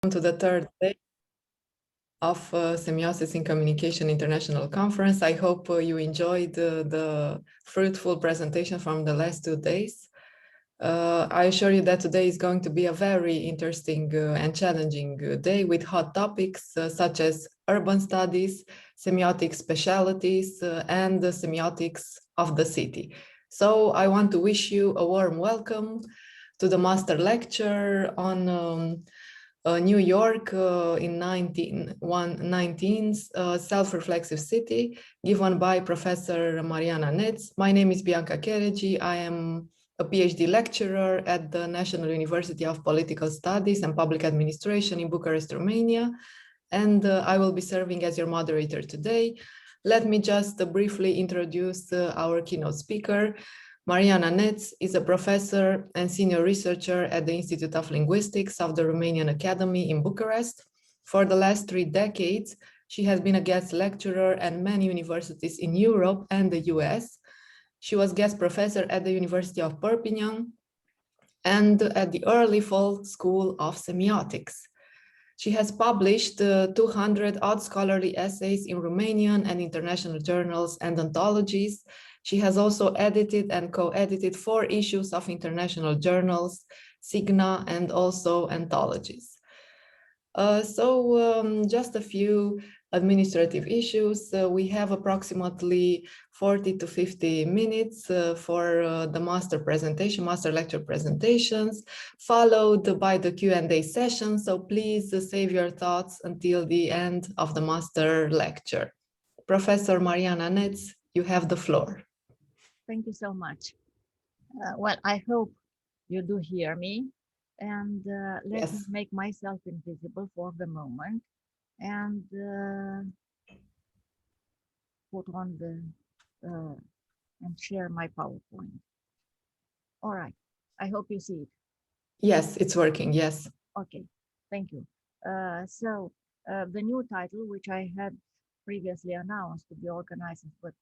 To the third day of Semiosis in Communication International Conference. I hope you enjoyed the fruitful presentation from the last 2 days. I assure you that today is going to be a very interesting and challenging day with hot topics such as urban studies, semiotic specialities, and the semiotics of the city. So I want to wish you a warm welcome to the master lecture on New York in 1919, self-reflexive city, given by Professor Mariana NEș. My name is Bianca-Florentina. I am a PhD lecturer at the National University of Political Studies and Public Administration in Bucharest, Romania, and I will be serving as your moderator today. Let me just briefly introduce our keynote speaker. Mariana NEș is a professor and senior researcher at the Institute of Linguistics of the Romanian Academy in Bucharest. For the last 3 decades, she has been a guest lecturer at many universities in Europe and the US. She was guest professor at the University of Perpignan and at the Early Fall School of Semiotics. She has published 200 odd scholarly essays in Romanian and international journals and anthologies. She has also edited and co-edited 4 issues of international journals, Signa, and also anthologies. Just a few administrative issues. We have approximately 40 to 50 minutes for the master lecture presentations, followed by the Q&A session. So please save your thoughts until the end of the master lecture. Professor Mariana NEș, you have the floor. Thank you so much. Well, I hope you do hear me, and let me make myself invisible for the moment and put on the and share my PowerPoint. All right, I hope you see it. Yes, it's working, yes. Okay, thank you. The new title, which I had previously announced to be organized but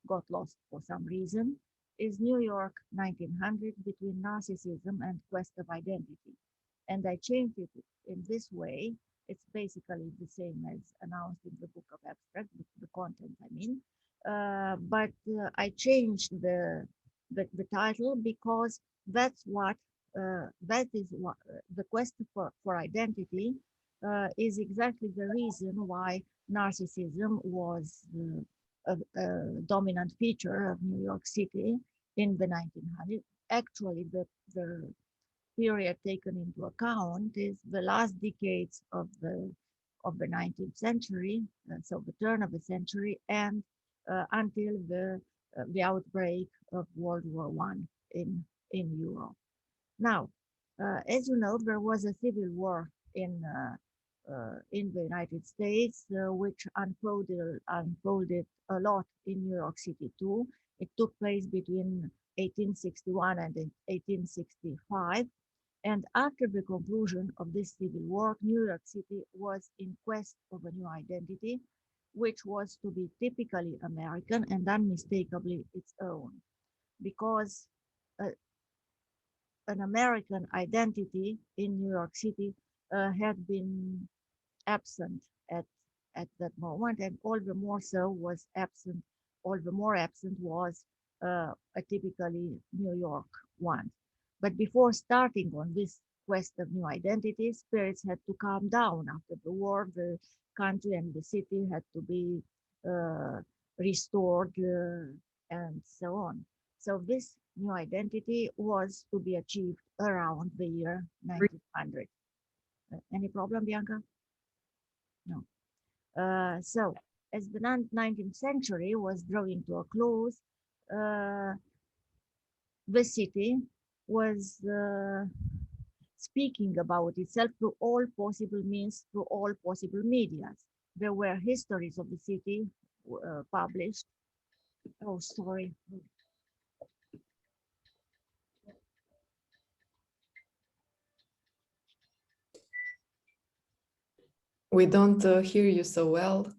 got lost for some reason, is New York 1900 between Narcissism and Quest of Identity. And I changed it in this way. It's basically the same as announced in the book of abstract, the content I mean. But I changed the title because that is what the quest for identity is exactly the reason why narcissism was a dominant feature of New York City in the 1900s. Actually, the period taken into account is the last decades of the 19th century, so the turn of the century, and until the outbreak of World War I in Europe. Now, as you know, there was a civil war in the United States, which unfolded a lot in New York City too. It took place between 1861 and 1865. And after the conclusion of this civil war, New York City was in quest of a new identity, which was to be typically American and unmistakably its own. Because an American identity in New York City had been absent at that moment, and all the more absent was a typically New York one. But before starting on this quest of new identity, spirits had to calm down. After the war, the country and the city had to be restored and so on. So this new identity was to be achieved around the year 1900. Any problem, Bianca? No. So as the 19th century was drawing to a close, the city was speaking about itself through all possible means, through all possible media. There were histories of the city published. Oh, sorry. We don't hear you so well.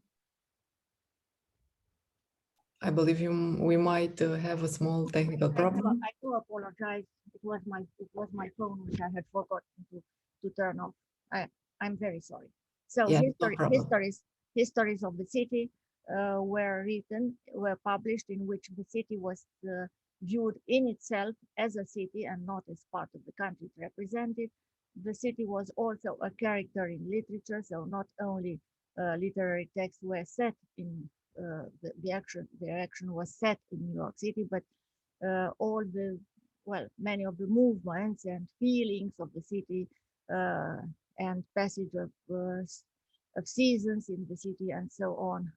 I believe we might have a small technical problem. I do apologize. It was my phone which I had forgotten to turn off. I'm very sorry. So Yeah, no problem. histories of the city were published, in which the city was viewed in itself as a city and not as part of the country it represented. The city was also a character in literature, so not only literary texts were set in the action was set in New York City, but all the many of the movements and feelings of the city uh, and passage of seasons in the city and so on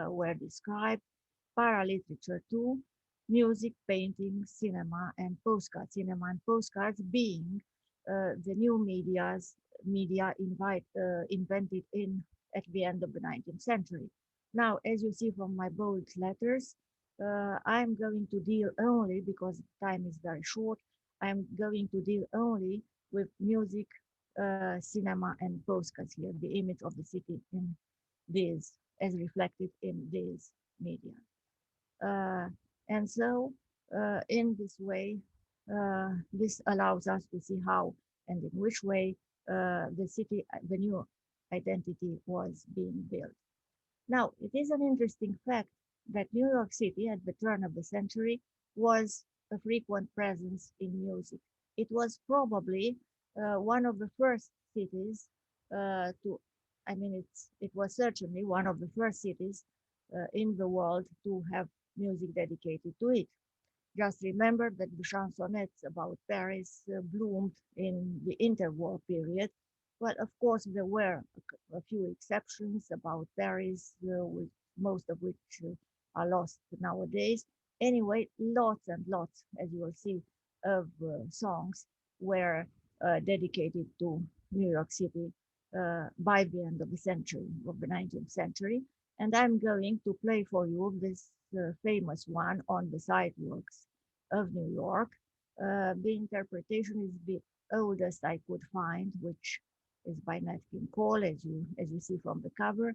were described. Para-literature too, music, painting, cinema, and postcards. Cinema and postcards being the new media invented at the end of the 19th century. Now, as you see from my bold letters, I'm going to deal only, because time is very short, I'm going to deal only with music, cinema, and postcards here, the image of the city in these, as reflected in these media. Uh, and so, in this way, this allows us to see how and in which way the new identity was being built. Now, it is an interesting fact that New York City at the turn of the century was a frequent presence in music. It was probably one of the first cities it was certainly one of the first cities in the world to have music dedicated to it. Just remember that the chansonnettes about Paris bloomed in the interwar period. Well, of course, there were a few exceptions about Paris, most of which are lost nowadays. Anyway, lots and lots, as you will see, of songs were dedicated to New York City by the end of the century, of the 19th century. And I'm going to play for you this famous one on the sidewalks of New York. The interpretation is the oldest I could find, which is by Nat King Cole, as you see from the cover.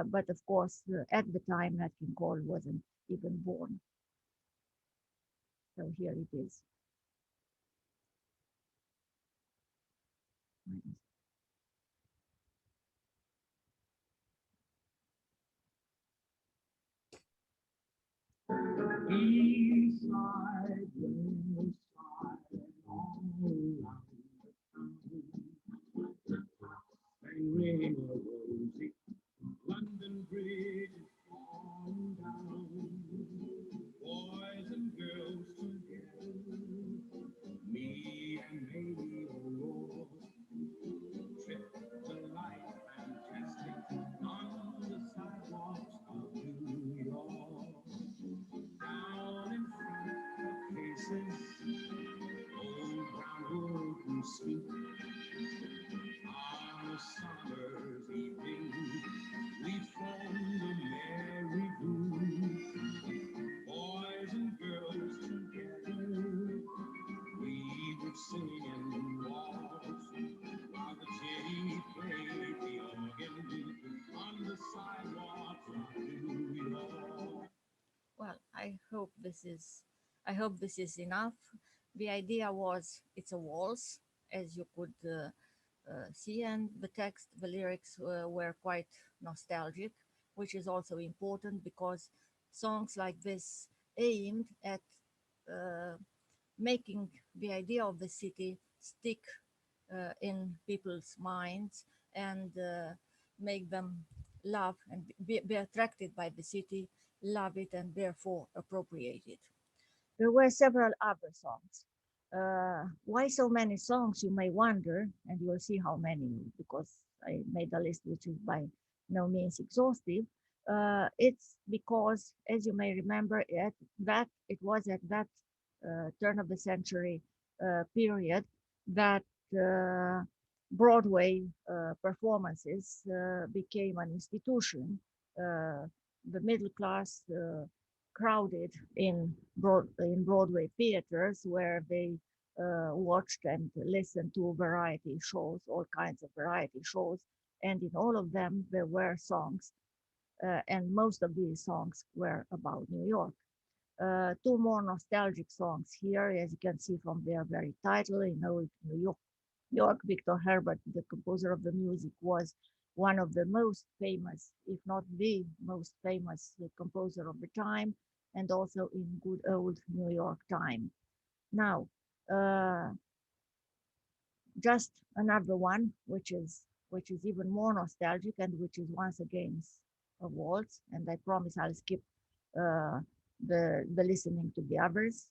But of course, at the time, Nat King Cole wasn't even born. So here it is. Inside the side, all around the town, and ring a rosy London Bridge is falling down. Boys and girls together, me and maybe a Lord, trip to life fantastic on the sidewalks of New York. Down in front of cases, old brown wooden stoop. On a summer's evening, we formed a merry group. Boys and girls together, we would sing and waltz while the kitty played the organ on the sidewalks of New York. Well, I hope this is enough. The idea was it's a waltz, as you could see, and the lyrics were quite nostalgic, which is also important because songs like this aimed at uh, making the idea of the city stick in people's minds and make them love and be attracted by the city, love it, and therefore appropriate it. There were several other songs. Why so many songs, you may wonder, and you will see how many, because I made a list which is by no means exhaustive. It's because, as you may remember, it was at that turn of the century period that Broadway performances became an institution. The middle class crowded in Broadway theaters where they watched and listened to variety shows, all kinds of variety shows, and in all of them there were songs, and most of these songs were about New York. Two more nostalgic songs here, as you can see from their very title, in Old New York. York Victor Herbert, the composer of the music, was one of the most famous, if not the most famous composer of the time, and also in good old New York time. Now, uh, just another one, which is even more nostalgic and which is once again a waltz. And I promise I'll skip uh, the listening to the others.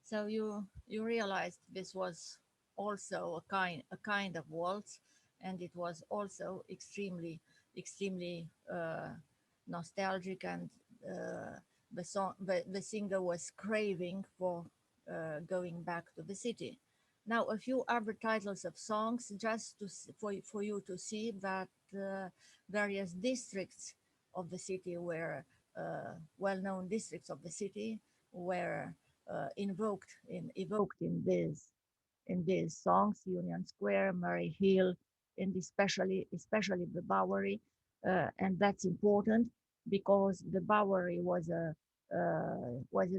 So you realized this was also a kind of waltz, and it was also extremely nostalgic, and uh, the singer was craving for going back to the city. Now, a few other titles of songs, just for you to see that various districts of the city were well-known districts of the city were evoked in these songs: Union Square, Murray Hill, and especially the Bowery, and that's important because the Bowery was a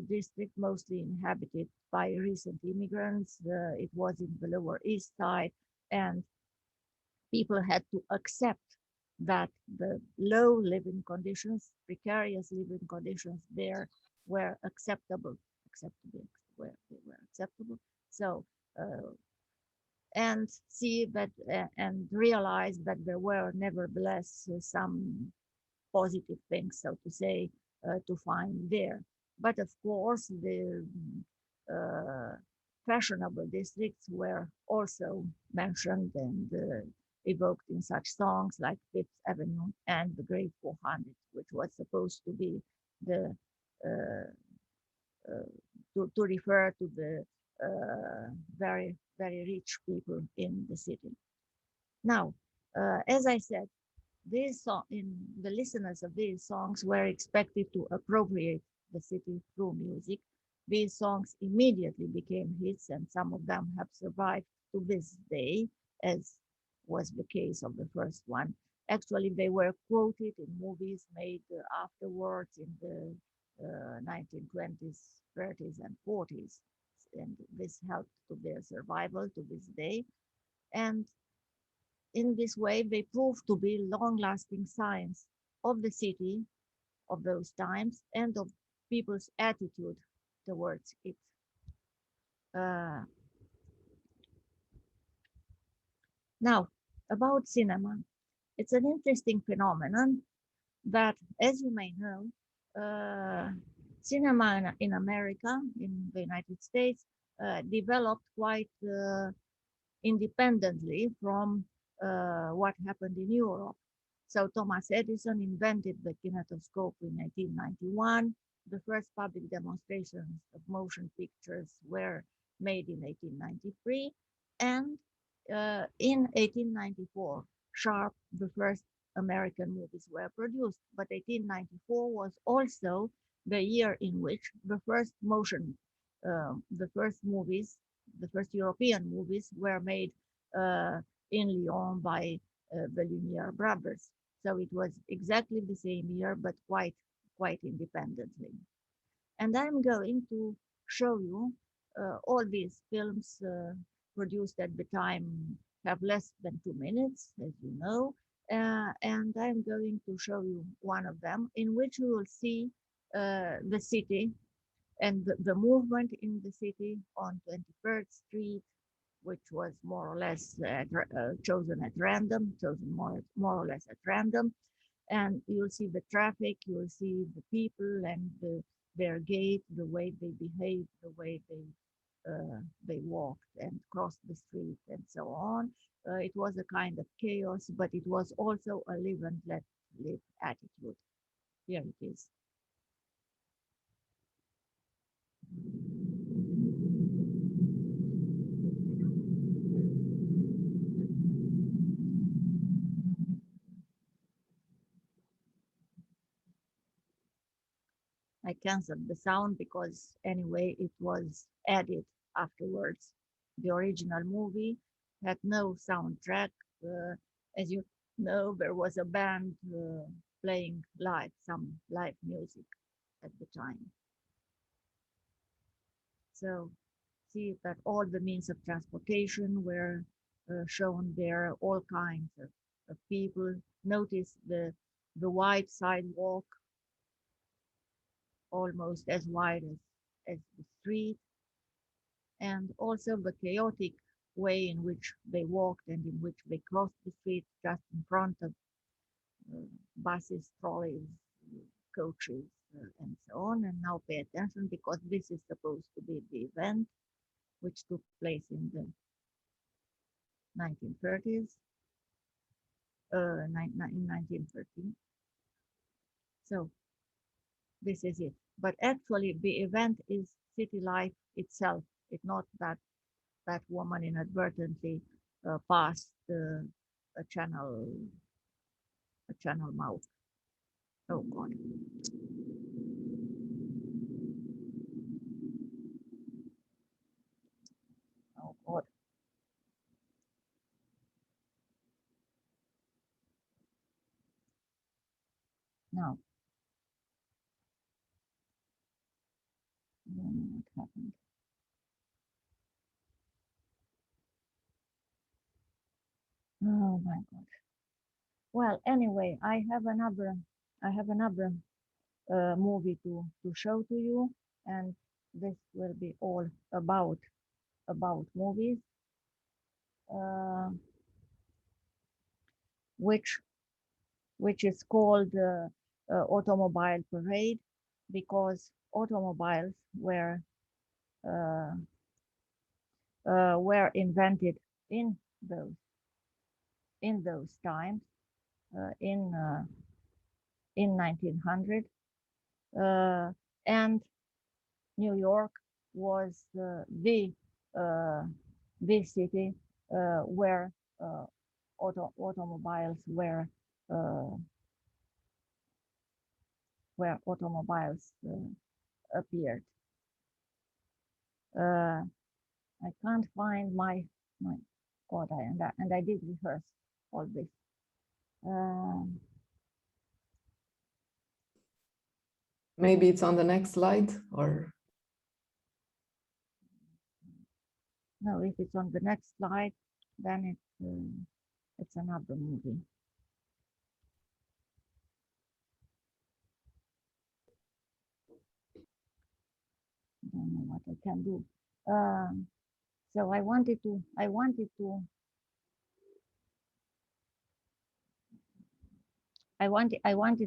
district mostly inhabited by recent immigrants. It was in the Lower East Side, and people had to accept that the low living conditions, precarious living conditions there were acceptable, where they were acceptable. So, uh, and see that and realize that there were nevertheless some positive things, so to say, to find there. But of course, the uh, fashionable districts were also mentioned and evoked in such songs like Fifth Avenue and the Great 400, which was supposed to be the uh, uh, to refer to the very rich people in the city. Now, as I said, the listeners of these songs were expected to appropriate the city through music. These songs immediately became hits, and some of them have survived to this day, as was the case of the first one. Actually, they were quoted in movies made afterwards in the 1920s, 30s, and 40s, and this helped to their survival to this day. And in this way, they proved to be long-lasting signs of the city of those times and of people's attitude towards it. Uh, Now, about cinema, it's an interesting phenomenon that, as you may know, cinema in America, in the United States, developed quite independently from what happened in Europe. So Thomas Edison invented the kinetoscope in 1891. The first public demonstrations of motion pictures were made in 1893. And in 1894, Sharp, the first American movies were produced. But 1894 was also the year in which the first movies, the first European movies were made uh, in Lyon by the Lumiere brothers. So it was exactly the same year, but quite independently. And I'm going to show you all these films produced at the time have less than 2 minutes, as you know. And I'm going to show you one of them in which you will see the city and the movement in the city on 23rd Street, which was more or less chosen at random, chosen more or less at random. And you'll see the traffic, you'll see the people and their gait, the way they behaved, the way they walked and crossed the street and so on. It was a kind of chaos, but it was also a live and let live attitude. Here it is. I canceled the sound because anyway it was added afterwards. The original movie had no soundtrack. As you know, there was a band playing some live music at the time. So see that all the means of transportation were shown there, all kinds of people. Notice the wide sidewalk, almost as wide as the street, and also the chaotic way in which they walked and in which they crossed the street just in front of buses, trolleys, coaches, and so on. And now pay attention because this is supposed to be the event which took place in the 1930s, in 1913. So this is it. But actually the event is city life itself. It's not that that woman inadvertently passed a channel mouth. Oh God. Oh God. Now, I don't know what happened. Oh my God. Well, anyway, I have another movie to show to you, and this will be all about movies, which is called Automobile Parade, because automobiles were invented in those times, in 1900, and New York was the city where automobiles appeared. I can't find my God, and I did rehearse all this. Maybe it's on the next slide, or no, if it's on the next slide, then it's another movie. I don't know what I can do. So I wanted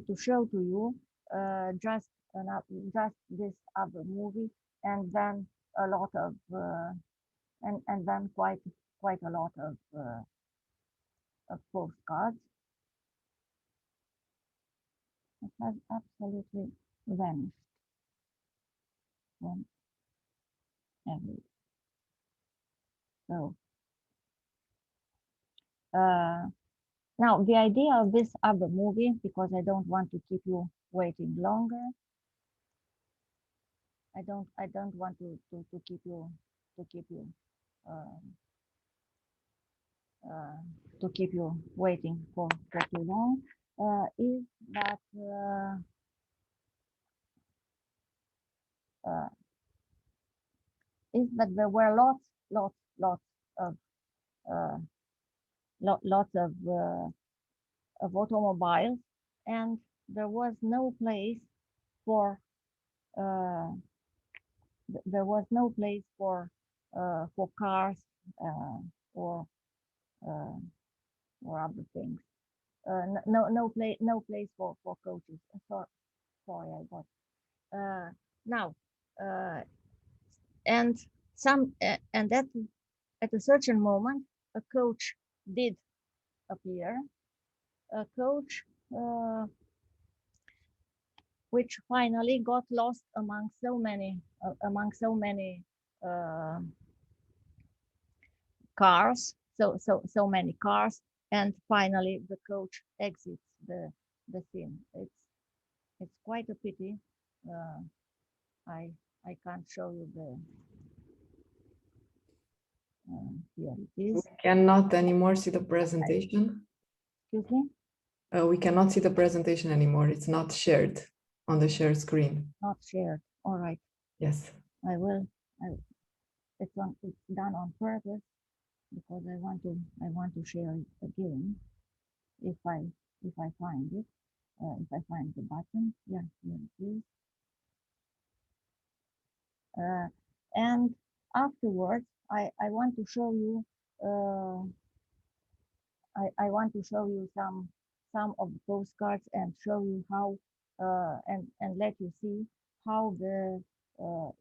to show to you just this other movie, and then a lot of and then quite a lot of postcards. It has absolutely vanished from everywhere. So now the idea of this other movie, because I don't want to keep you waiting longer. I don't want to keep you waiting for too long. Is that there were lots of automobiles, and there was no place for cars or other things. No place for coaches. Sorry, I got now. And at a certain moment, a coach did appear. A coach which finally got lost among so many cars, so many cars, and finally the coach exits the scene. It's quite a pity Uh, I can't show you the, here it We is. cannot anymore see the presentation. Excuse me? We cannot see the presentation anymore. It's not shared on the share screen. Not shared. All right. Yes. I will. It's done on purpose because I want to share it again if I find it. If I find the button, yeah, here it is. And afterwards, I want to show you. I want to show you some of the postcards and show you how and let you see how the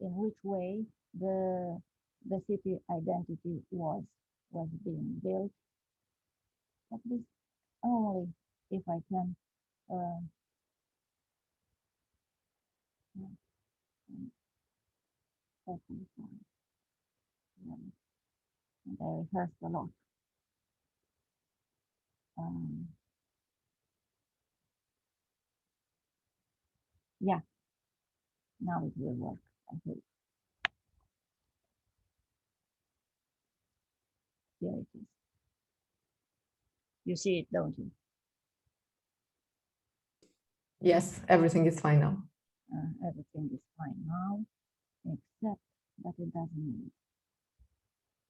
in which way the city identity was being built. But this only if I can hopefully find. And I rehearsed a lot. Yeah, now it will work. I hope. Here it is. You see it, don't you? Yes, everything is fine now. Everything is fine now, except that it doesn't move.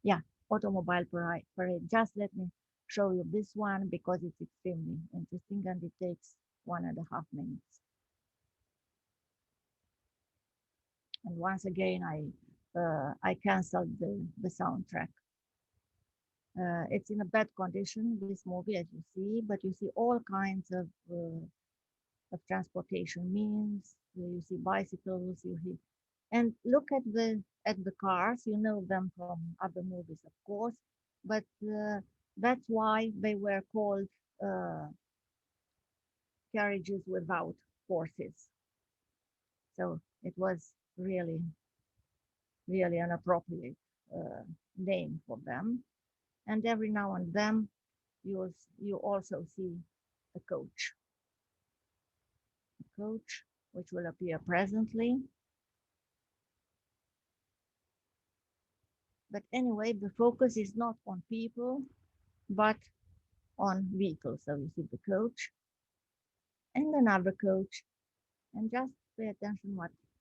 Yeah, automobile parade. Just let me show you this one because it's extremely interesting and it takes 1.5 minutes. And once again, I canceled the soundtrack. It's in a bad condition, this movie, as you see, but you see all kinds of transportation means. You see bicycles, you see, and look at the cars. You know them from other movies, of course, but that's why they were called carriages without horses. So it was really an appropriate name for them. And every now and then you also see a coach, which will appear presently. But anyway, the focus is not on people, but on vehicles. So you see the coach and another coach, and just pay attention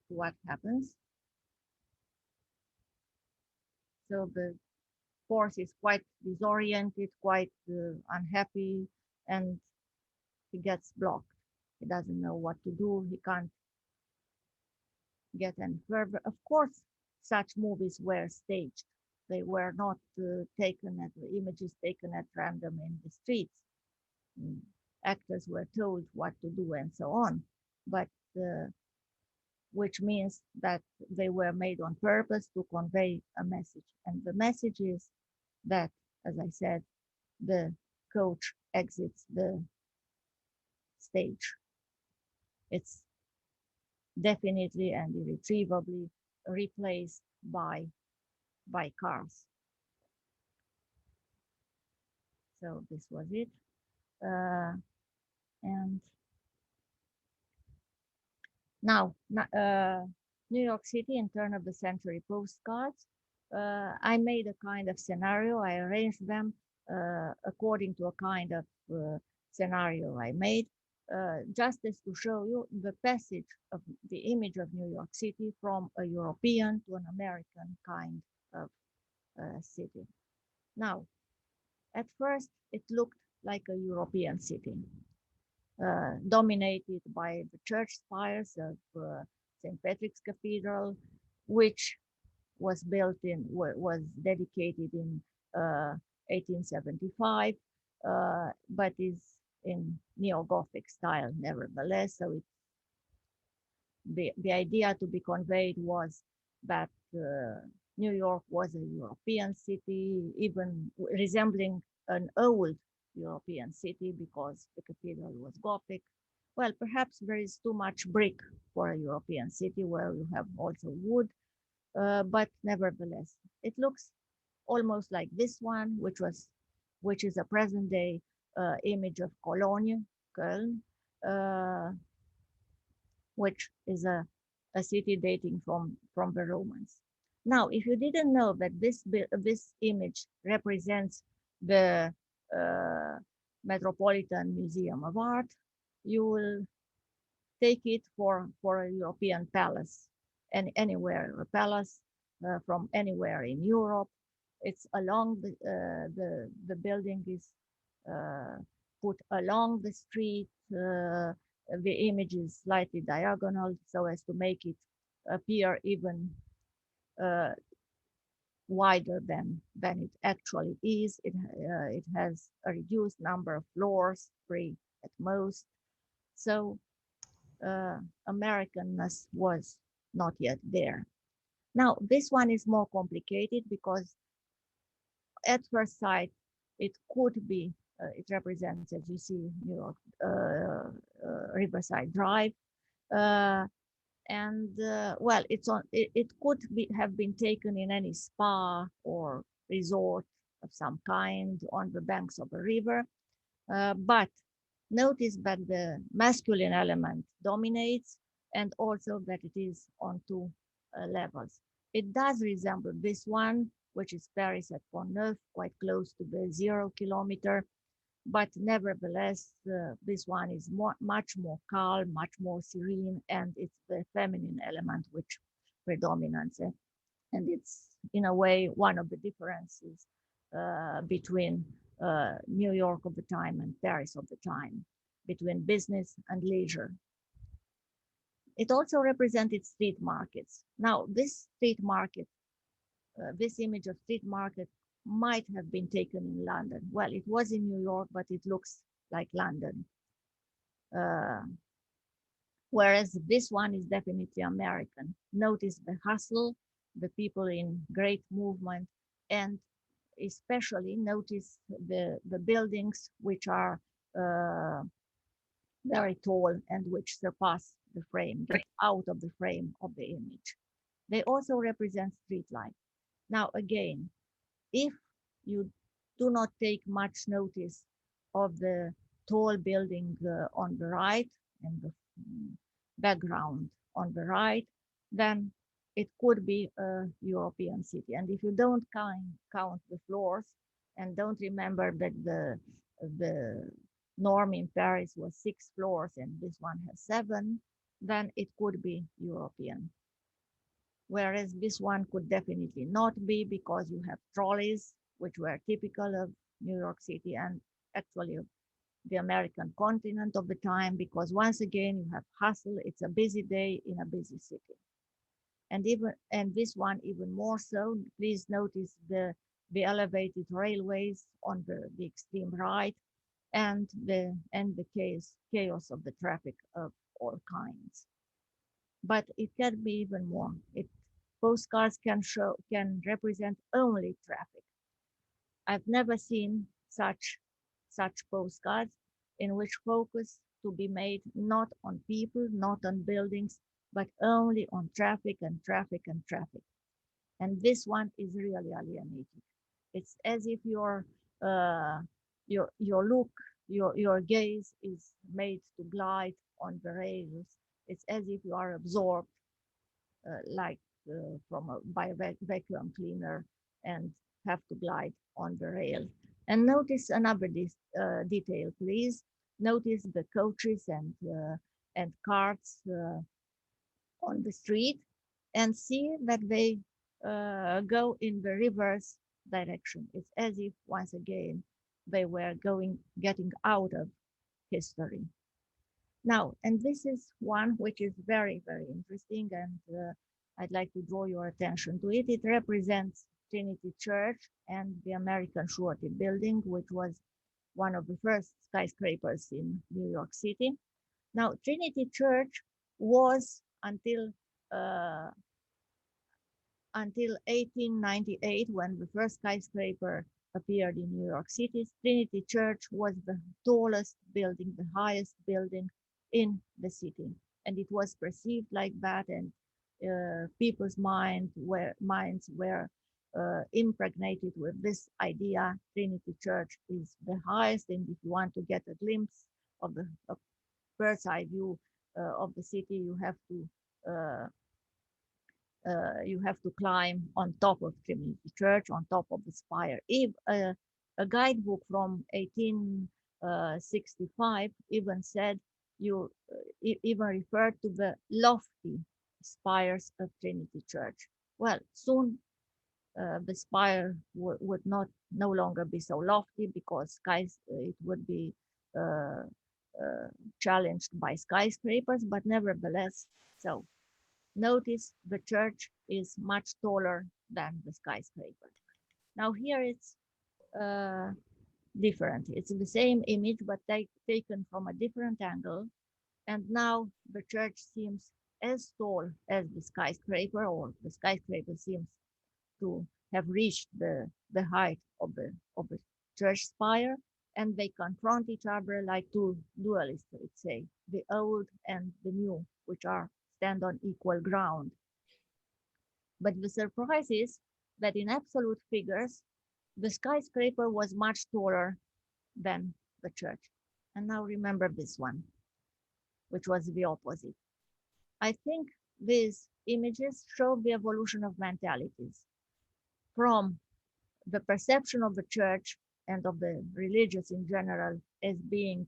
what happens. So the horse is quite disoriented, quite unhappy, and he gets blocked. He doesn't know what to do. He can't get any further. Of course, such movies were staged. They were not images taken at random in the streets. Actors were told what to do and so on, but which means that they were made on purpose to convey a message. And the message is that, as I said, the coach exits the stage. It's definitely and irretrievably replaced by cars. So this was it. And now, New York City in turn of the century postcards. I made a kind of scenario. I arranged them according to a kind of scenario I made, just as to show you the passage of the image of New York City from a European to an American kind of city. Now, at first, it looked like a European city, dominated by the church spires of St. Patrick's Cathedral, which was dedicated in 1875, but is in neo-Gothic style nevertheless. So the idea to be conveyed was that New York was a European city, even resembling an old European city because the cathedral was Gothic. Well, perhaps there is too much brick for a European city where you have also wood, but nevertheless, it looks almost like this one, which is a present day image of Cologne, Köln, which is a a city dating from the Romans. Now, if you didn't know that this image represents the Metropolitan Museum of Art, you will take it for a European palace, and anywhere, a palace from anywhere in Europe. It's along the building is put along the street. The image is slightly diagonal so as to make it appear even uh, wider than it actually is. It has a reduced number of floors, 3 at most. So Americanness was not yet there. Now, this one is more complicated because at first sight, it could be, it represents, as you see, New York Riverside Drive. Well, it could have been taken in any spa or resort of some kind on the banks of a river. But notice that the masculine element dominates and also that it is on 2 levels. It does resemble this one, which is Paris at Pont-Neuf, quite close to the 0 kilometer. But nevertheless, this one is much more calm, much more serene, and it's the feminine element which predominates. And it's, in a way, one of the differences between New York of the time and Paris of the time, between business and leisure. It also represented street markets. Now, this street market, this image of street market might have been taken in London. Well, it was in New York, but it looks like London. Whereas this one is definitely American. Notice the hustle, the people in great movement, and especially notice the buildings which are very tall and which surpass the frame, get out of the frame of the image. They also represent street light. Now, again, if you do not take much notice of the tall building on the right and the background on the right, then it could be a European city. And if you don't count the floors and don't remember that the norm in Paris was 6 floors and this one has 7, then it could be European. Whereas this one could definitely not be because you have trolleys, which were typical of New York City and actually the American continent of the time, because once again, you have hustle. It's a busy day in a busy city. And this one even more so. Please notice the elevated railways on the extreme right and the chaos of the traffic of all kinds. But it can be even more. Postcards can represent only traffic. I've never seen such postcards in which focus to be made not on people, not on buildings, but only on traffic and traffic and traffic. And this one is really alienating. It's as if your look, your gaze is made to glide on the rails. It's as if you are absorbed, like by a vacuum cleaner, and have to glide on the rail. And notice another detail, please. Notice the coaches and carts on the street, and see that they go in the reverse direction. It's as if once again they were getting out of history. Now, and this is one which is very, very interesting, and I'd like to draw your attention to it. It represents Trinity Church and the American Surety Building, which was one of the first skyscrapers in New York City. Now, Trinity Church was until 1898, when the first skyscraper appeared in New York City. Trinity Church was the tallest building, the highest building in the city, and it was perceived like that, and people's minds were impregnated with this idea. Trinity Church is the highest, and if you want to get a glimpse of the bird's eye view of the city, you have to you have to climb on top of Trinity Church, on top of the spire. If a guidebook from 1865 even said you even referred to the lofty spires of Trinity Church. Well, soon the spire would not no longer be so lofty because it would be uh, challenged by skyscrapers, but nevertheless, so notice the church is much taller than the skyscraper. Now here it's uh, different. It's the same image, but taken from a different angle. And now the church seems as tall as the skyscraper, or the skyscraper seems to have reached the height of the church spire, and they confront each other like two dualists, let's say, the old and the new, which are stand on equal ground. But the surprise is that in absolute figures, the skyscraper was much taller than the church. And now remember this one, which was the opposite. I think these images show the evolution of mentalities from the perception of the church and of the religious in general as being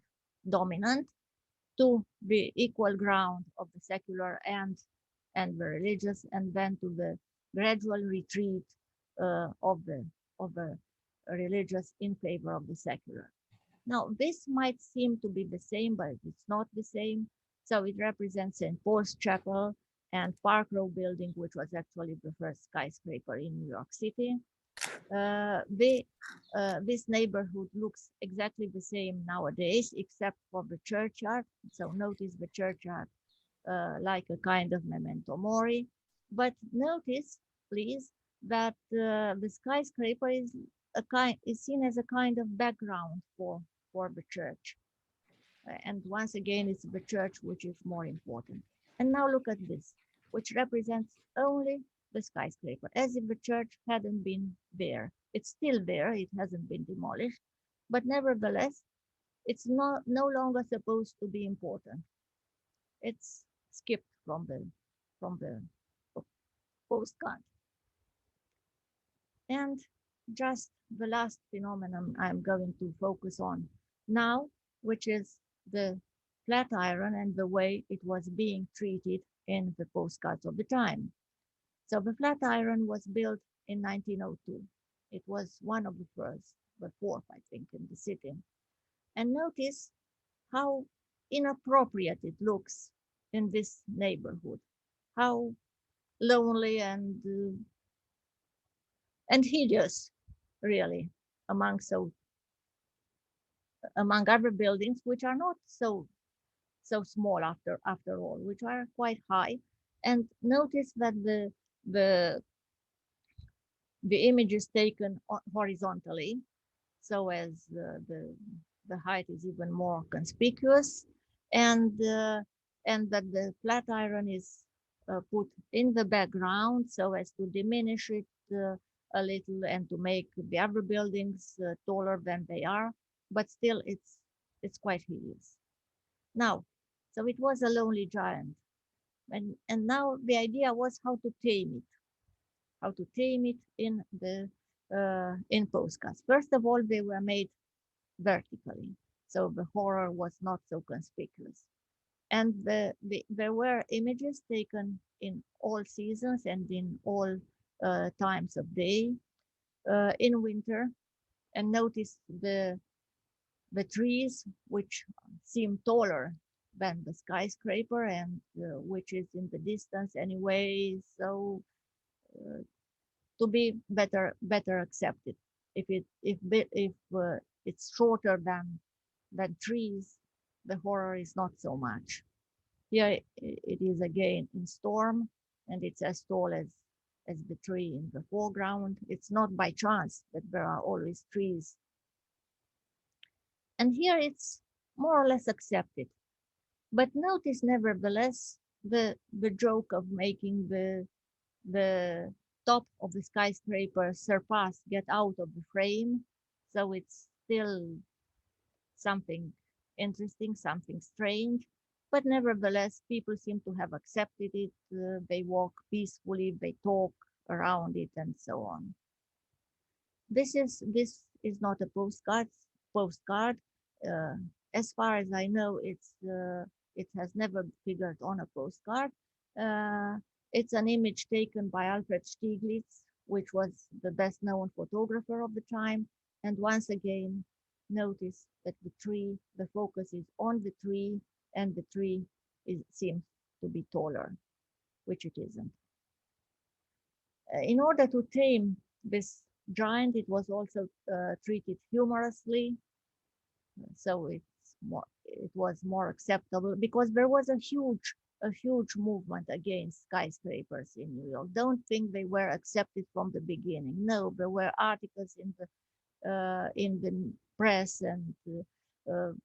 dominant to the equal ground of the secular and the religious, and then to the gradual retreat of the religious in favor of the secular. Now, this might seem to be the same, but it's not the same. So it represents St. Paul's Chapel and Park Row Building, which was actually the first skyscraper in New York City. This neighborhood looks exactly the same nowadays, except for the churchyard. So notice the churchyard like a kind of memento mori. But notice, please, that the skyscraper is seen as a kind of background for the church. And once again, it's the church which is more important. And now look at this, which represents only the skyscraper, as if the church hadn't been there. It's still there, it hasn't been demolished, but nevertheless, it's no longer supposed to be important. It's skipped from the postcard. And just the last phenomenon I'm going to focus on now, which is the Flatiron and the way it was being treated in the postcards of the time. So the Flatiron was built in 1902. It was one of the first, the fourth, I think, in the city. And notice how inappropriate it looks in this neighborhood, how lonely and hideous, really, among among other buildings, which are not so small after all, which are quite high. And notice that the the image is taken horizontally, so as the height is even more conspicuous, and that the Flatiron is put in the background so as to diminish it a little and to make the other buildings taller than they are, but still it's quite hideous. Now, so it was a lonely giant, and now the idea was how to tame it in postcards. First of all, they were made vertically, so the horror was not so conspicuous. And there were images taken in all seasons and in all times of day, in winter, and notice the trees which seem taller than the skyscraper and which is in the distance anyway. So to be better accepted. If it's shorter than trees, the horror is not so much. Here it is again in storm, and it's as tall as the tree in the foreground. It's not by chance that there are always trees. And here it's more or less accepted. But notice nevertheless the joke of making the top of the skyscraper surpass, get out of the frame. So it's still something interesting, something strange. but nevertheless, people seem to have accepted it. They walk peacefully, they talk around it, and so on. This is not a postcard. Uh, as far as I know, it has never figured on a postcard. Uh, it's an image taken by Alfred Stieglitz, which was the best known photographer of the time. And once again, notice that the focus is on the tree, and the tree seems to be taller, which it isn't. In order to tame this giant, it was also treated humorously, so it was more acceptable, because there was a huge movement against skyscrapers in New York. Don't think they were accepted from the beginning. No, there were articles in the press, and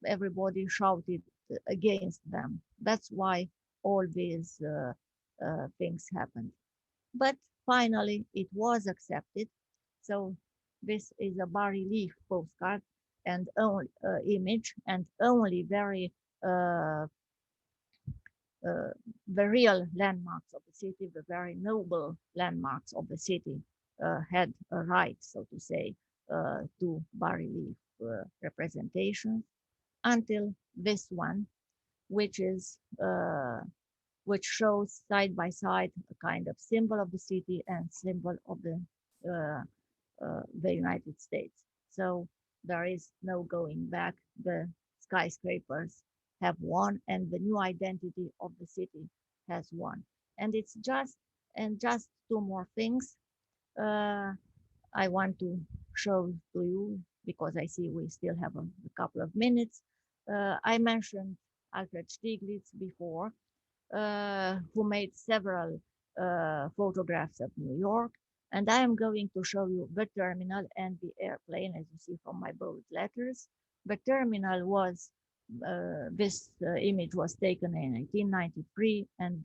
everybody shouted against them. That's why all these things happened. But finally, it was accepted. So this is a bas-relief postcard and image, and only uh, the real landmarks of the city, the very noble landmarks of the city, had a right, so to say, to bas-relief representation, until this one, which is which shows side by side a kind of symbol of the city and symbol of the United States. So there is no going back. The skyscrapers have won, and the new identity of the city has won. And it's just two more things I want to show to you, because I see we still have a couple of minutes. I mentioned Alfred Stieglitz before, who made several photographs of New York. And I am going to show you the terminal and the airplane, as you see from my bold letters. The terminal was, this image was taken in 1893, and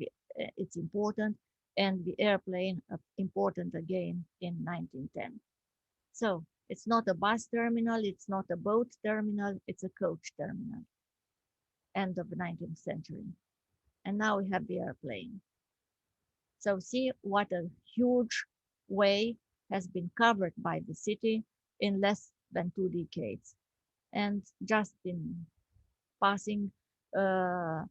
it's important. And the airplane, important again in 1910. So it's not a bus terminal, it's not a boat terminal, it's a coach terminal, end of the 19th century. And now we have the airplane. So see what a huge way has been covered by the city in less than 2 decades. And just in passing, how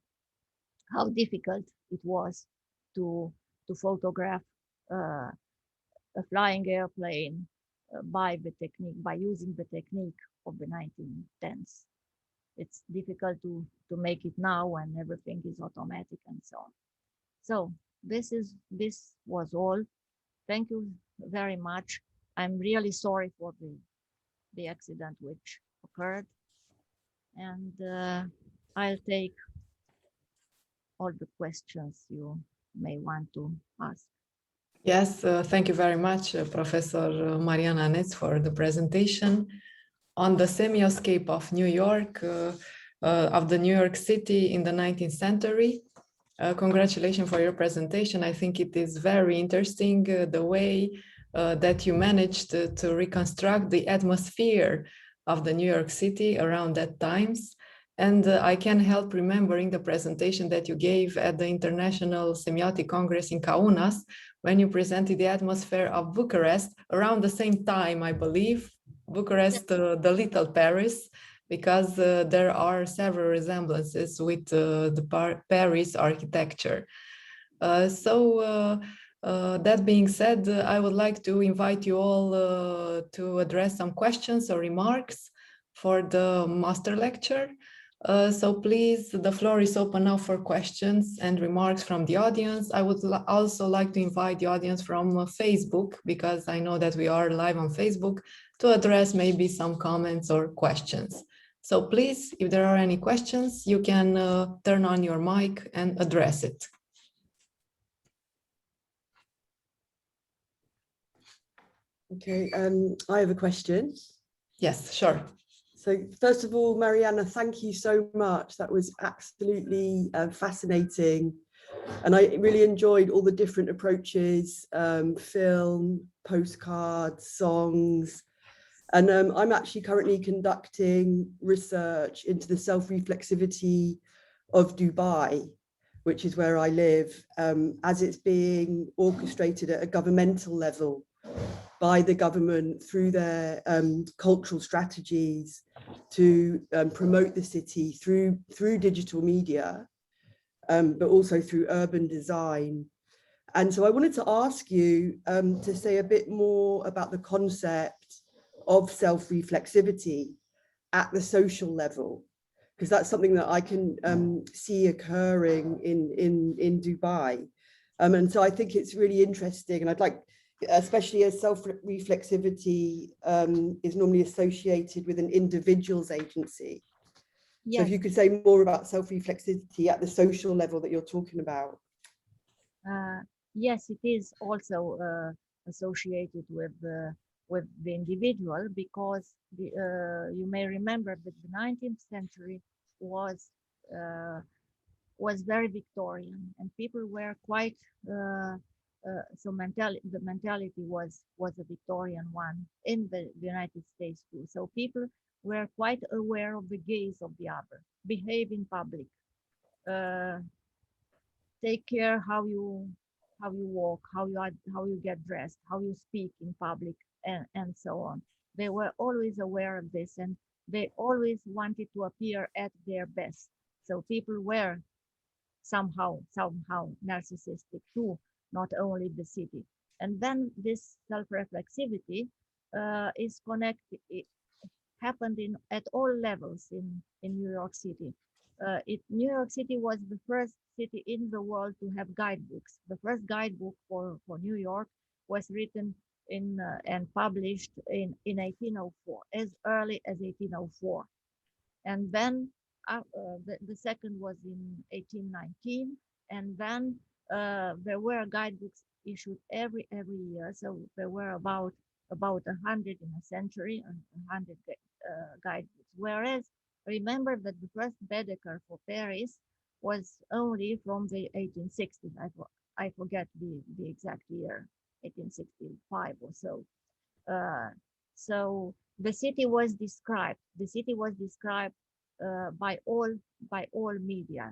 difficult it was to photograph a flying airplane by using the technique of the 1910s. It's difficult to make it now when everything is automatic and so on. So this was all. Thank you very much. I'm really sorry for the accident which occurred, and I'll take all the questions you may want to ask. Yes, thank you very much, Professor Mariana NEţ, for the presentation on the semioscape of New York, of the New York City in the 19th century. Congratulations for your presentation. I think it is very interesting the way that you managed to reconstruct the atmosphere of the New York City around that times. And I can help remembering the presentation that you gave at the International Semiotic Congress in Kaunas, when you presented the atmosphere of Bucharest around the same time, I believe, Bucharest, the little Paris, because there are several resemblances with the Paris architecture. That being said, I would like to invite you all to address some questions or remarks for the master lecture. So please, the floor is open now for questions and remarks from the audience. I would also like to invite the audience from Facebook, because I know that we are live on Facebook, to address maybe some comments or questions. So please, if there are any questions, you can turn on your mic and address it. Okay, I have a question. Yes, sure. So first of all, Mariana, thank you so much. That was absolutely fascinating. And I really enjoyed all the different approaches, film, postcards, songs. And I'm actually currently conducting research into the self-reflexivity of Dubai, which is where I live, as it's being orchestrated at a governmental level by the government through their cultural strategies to promote the city through digital media, but also through urban design. And so I wanted to ask you to say a bit more about the concept of self-reflexivity at the social level, because that's something that I can see occurring in Dubai. And so I think it's really interesting, and I'd like, especially as self-reflexivity is normally associated with an individual's agency. Yes. So if you could say more about self-reflexivity at the social level that you're talking about. Yes, it is also associated with the individual, because you may remember that the 19th century was very Victorian, and people were quite so the mentality was a Victorian one in the United States too. So people were quite aware of the gaze of the other, behave in public, take care how you walk, how you get dressed, how you speak in public, and so on. They were always aware of this, and they always wanted to appear at their best. So people were somehow narcissistic too, not only the city. And then this self-reflexivity is connected. It happened at all levels in New York City. New York City was the first city in the world to have guidebooks. The first guidebook for New York was written and published in 1804, as early as 1804. And then the second was in 1819, and then there were guidebooks issued every year. So there were about 100 in a century, and 100 guidebooks. Whereas remember that the first Baedeker for Paris was only from the 1860s. I forget the exact year, 1865 or so. So the city was described. The city was described by all media.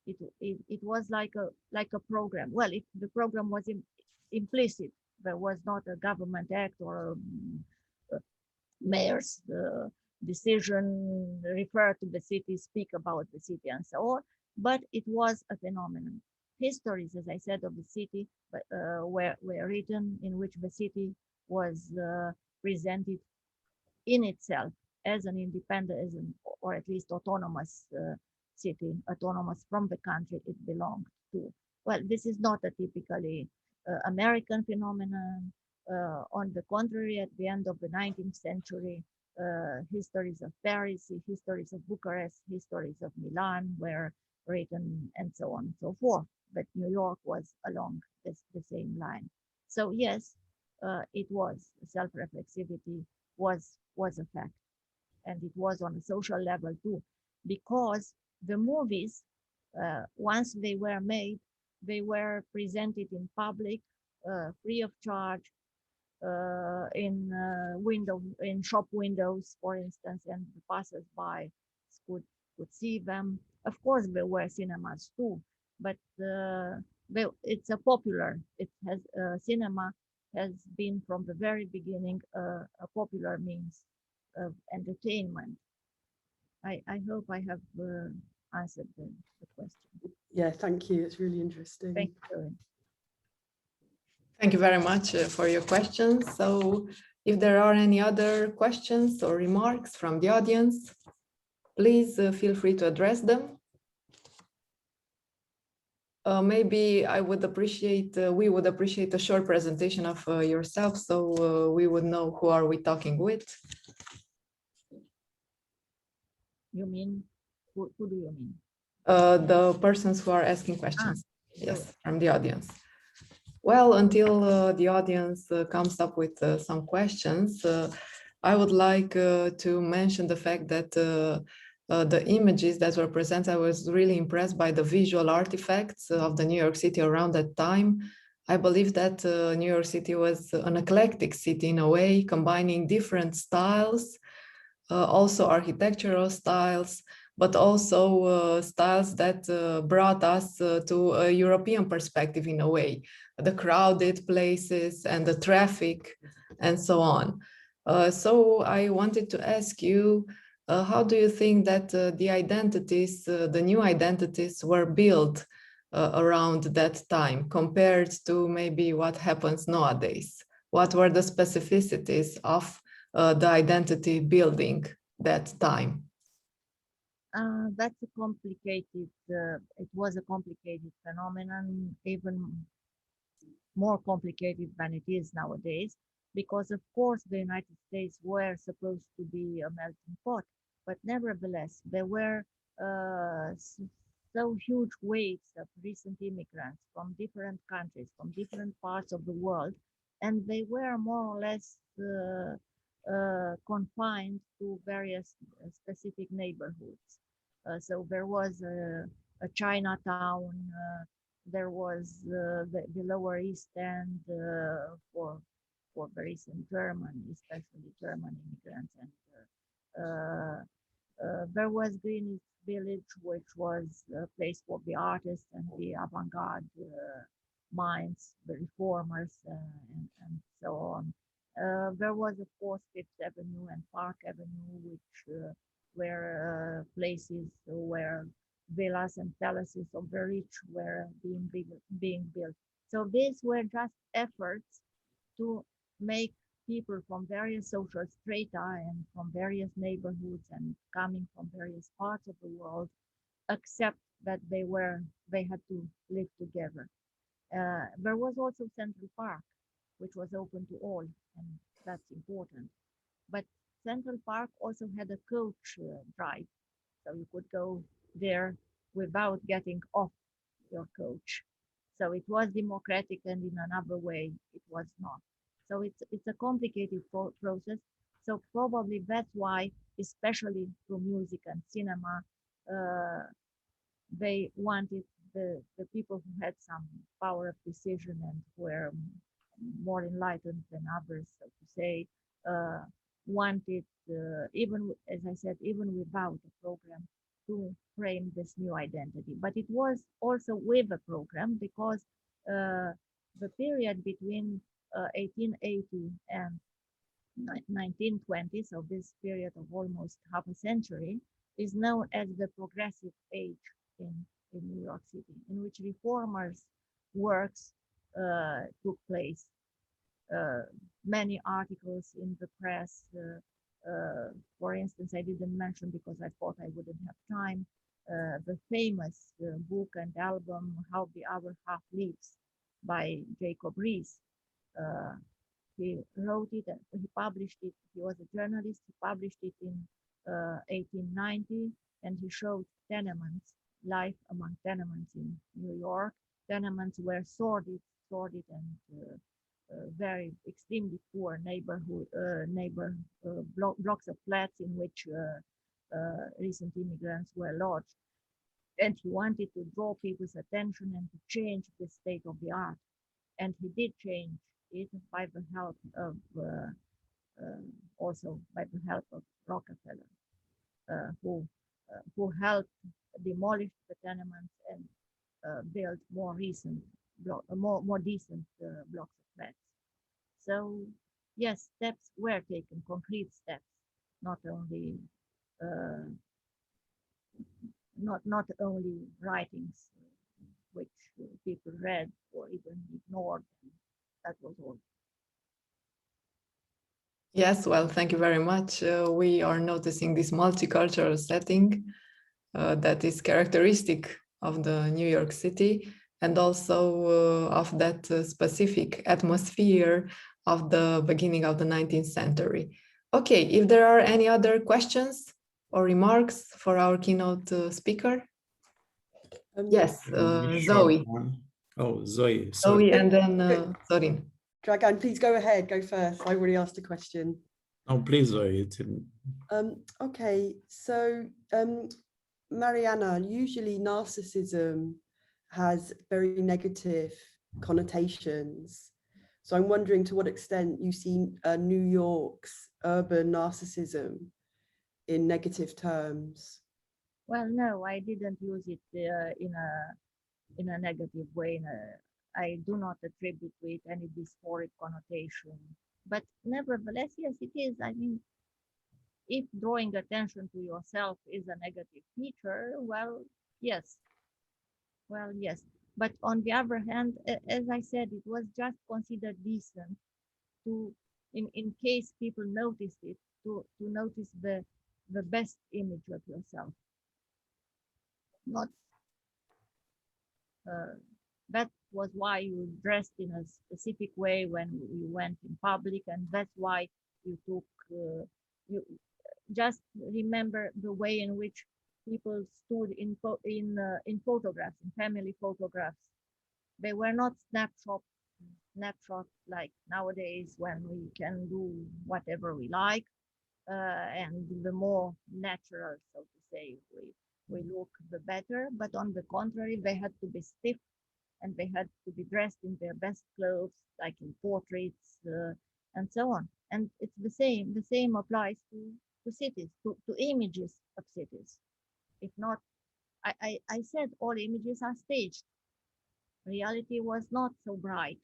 It was like a program. Well, the program was implicit. There was not a government act or a mayor's decision refer to the city, speak about the city, and so on. But it was a phenomenon. Histories, as I said, of the city were written, in which the city was presented in itself as an independent, or at least autonomous city, autonomous from the country it belonged to. Well, this is not a typically American phenomenon. On the contrary, at the end of the 19th century, histories of Paris, histories of Bucharest, histories of Milan were written, and so on and so forth. But New York was along the same line. So yes, it was self-reflexivity was a fact, and it was on a social level too, because the movies, once they were made, they were presented in public, free of charge, in shop windows, for instance, and the passers-by could see them. Of course, there were cinemas too, but it's a popular. It has cinema has been from the very beginning a popular means of entertainment. I hope I have answered the question. Yeah, thank you. It's really interesting. Thank you. Thank you very much for your questions. So if there are any other questions or remarks from the audience, please feel free to address them. Maybe we would appreciate a short presentation of yourself, so we would know who are we talking with. You mean, who do you mean? The persons who are asking questions, yes, from the audience. Well, until the audience comes up with some questions, I would like to mention the fact that the images that were presented, I was really impressed by the visual artifacts of the New York City around that time. I believe that New York City was an eclectic city in a way, combining different styles, also architectural styles, but also styles that brought us to a European perspective in a way, the crowded places and the traffic and so on. So I wanted to ask you, how do you think that the identities, the new identities were built around that time compared to maybe what happens nowadays? What were the specificities of the identity building that time? That's a complicated, it was a complicated phenomenon, even more complicated than it is nowadays, because of course the United States were supposed to be a melting pot, but nevertheless there were so huge waves of recent immigrants from different countries, from different parts of the world, and they were more or less confined to various specific neighborhoods. So there was a Chinatown, there was the Lower East End for the recent German, especially German immigrants, and there was Greenwich Village, which was a place for the artists and the avant-garde minds, the reformers, and so on. There was, of course, Fifth Avenue and Park Avenue, which were places where villas and palaces of the rich were being built. So these were just efforts to make people from various social strata and from various neighborhoods and coming from various parts of the world accept that they had to live together. There was also Central Park, which was open to all, and that's important. But Central Park also had a coach drive, so you could go there without getting off your coach. So it was democratic, and in another way, it was not. So it's a complicated process. So probably that's why, especially through music and cinema, they wanted the people who had some power of decision and were more enlightened than others, so to say, wanted, even, as I said, even without a program, to frame this new identity. But it was also with a program, because the period between 1880 and 1920, so this period of almost half a century, is known as the progressive age in New York City, in which reformers' works took place. Many articles in the press, for instance, I didn't mention because I thought I wouldn't have time, the famous book and album, How the Other Half Lives, by Jacob Riis. He wrote it, he published it, he was a journalist, he published it in 1890, and he showed tenements, life among tenements in New York. Tenements were sordid and very extremely poor blocks of flats in which recent immigrants were lodged. And he wanted to draw people's attention and to change the state of the art. And he did change it by the help of, also by the help of Rockefeller, who helped demolish the tenements and build more recent, more decent blocks of flats. So yes, steps were taken, concrete steps, not only not only writings which people read or even ignored. That was all. Yes, well, thank you very much. We are noticing this multicultural setting that is characteristic of the New York City, and also of that specific atmosphere of the beginning of the 19th century. Okay, if there are any other questions or remarks for our keynote speaker? Yes, Zoe. Oh, Zoe, sorry. Zoe, and then Zorin. Dragan, please go ahead, go first. I already asked a question. Oh, please, Zoe. Okay, so Mariana, usually narcissism has very negative connotations. So I'm wondering to what extent you see New York's urban narcissism in negative terms. Well, no, I didn't use it in a negative way. I do not attribute to it any dysphoric connotation. But nevertheless, yes, it is. I mean, if drawing attention to yourself is a negative feature, well, yes. Well, yes. But on the other hand, as I said, it was just considered decent to, in case people noticed it, to notice the best image of yourself. Not that was why you dressed in a specific way when you went in public, and that's why you took you just remember the way in which people stood in photographs, in family photographs. They were not snapshots like nowadays when we can do whatever we like, and the more natural, so to say, we look, the better. But on the contrary, they had to be stiff, and they had to be dressed in their best clothes, like in portraits, and so on. And it's the same. The same applies to cities, to images of cities. If not, I said all images are staged. Reality was not so bright,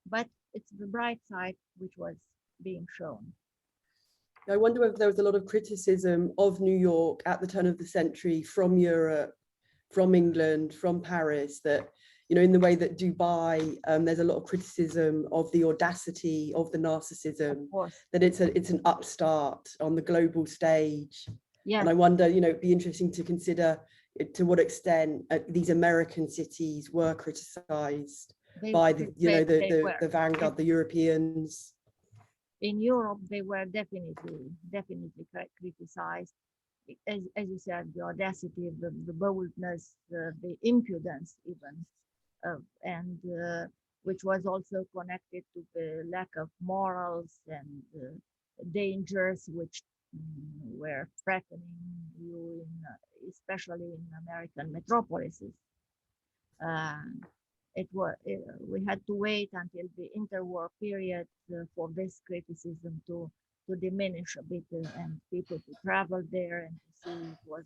but it's the bright side which was being shown. I wonder if there was a lot of criticism of New York at the turn of the century from Europe, from England, from Paris, that, you know, in the way that Dubai, there's a lot of criticism of the audacity of the narcissism, that it's an upstart on the global stage. Yes. And I wonder, you know, it'd be interesting to consider to what extent these American cities were criticized by the, you know, the vanguard, the Europeans. In Europe, they were definitely criticized. As you said, the audacity, the boldness, the impudence even, and which was also connected to the lack of morals and dangers which were threatening you, especially in American metropolises. We had to wait until the interwar period for this criticism to diminish a bit, and people to travel there and to see it was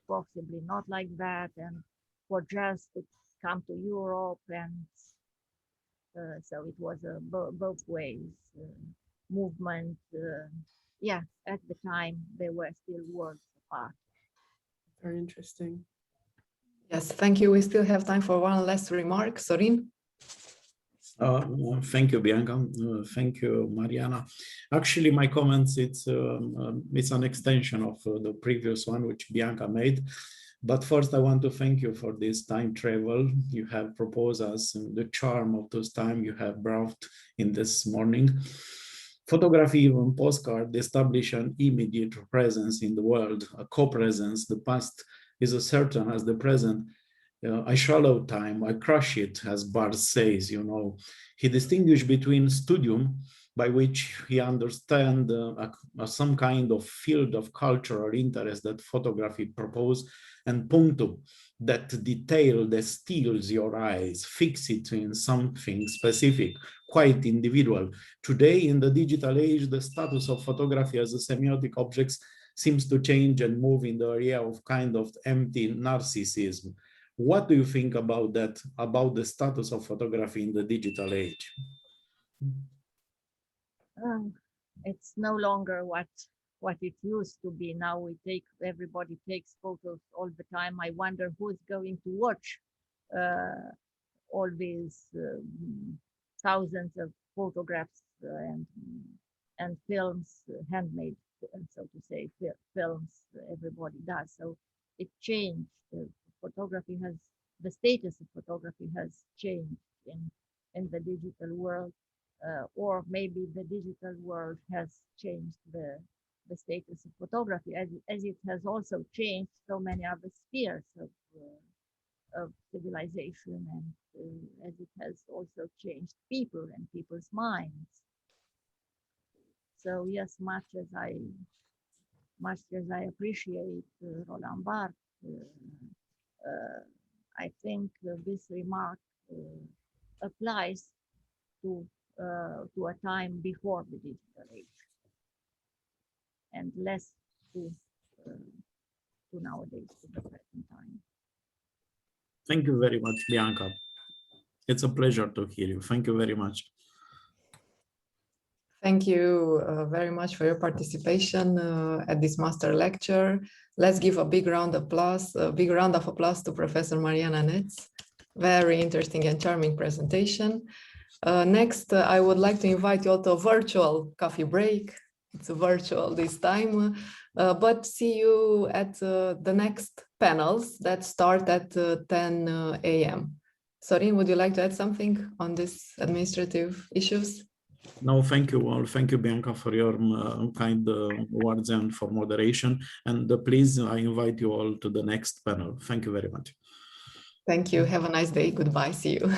possibly not like that, and for just to come to Europe, and so it was a both ways movement. Yeah, at the time they were still worlds apart. Very interesting. Yes, thank you. We still have time for one last remark. Sorin? Thank you, Bianca. Thank you, Mariana. Actually, my comments, it's an extension of the previous one, which Bianca made. But first, I want to thank you for this time travel you have proposed us, and the charm of this time you have brought in this morning. Photography, even postcard, establish an immediate presence in the world, a co-presence. The past is as certain as the present. I swallow time, I crush it, as Barth says, you know. He distinguished between studium, by which he understands some kind of field of cultural interest that photography proposes, and punctum, that detail that steals your eyes, fix it in something specific, quite individual. Today, in the digital age, the status of photography as a semiotic object seems to change and move in the area of kind of empty narcissism. What do you think about that, about the status of photography in the digital age? It's no longer what it used to be. Now everybody takes photos all the time. I wonder who's going to watch all these thousands of photographs and films, handmade, so to say, films everybody does. So it changed. The status of photography has changed in the digital world, or maybe the digital world has changed the status of photography, as it has also changed so many other spheres of civilization, and as it has also changed people and people's minds. So yes, much as I appreciate Roland Barthes, I think this remark applies to a time before the digital age, and less to to nowadays, to the present time. Thank you very much, Bianca. It's a pleasure to hear you. Thank you very much. Thank you very much for your participation at this master lecture. Let's give a big round of applause to Professor Mariana NEș. Very interesting and charming presentation. Next, I would like to invite you all to a virtual coffee break. It's virtual this time, but see you at the next panels that start at 10 a.m. Sorin, would you like to add something on these administrative issues? No, thank you all. Thank you, Bianca, for your kind words and for moderation. And please, I invite you all to the next panel. Thank you very much. Thank you. Have a nice day. Goodbye. See you.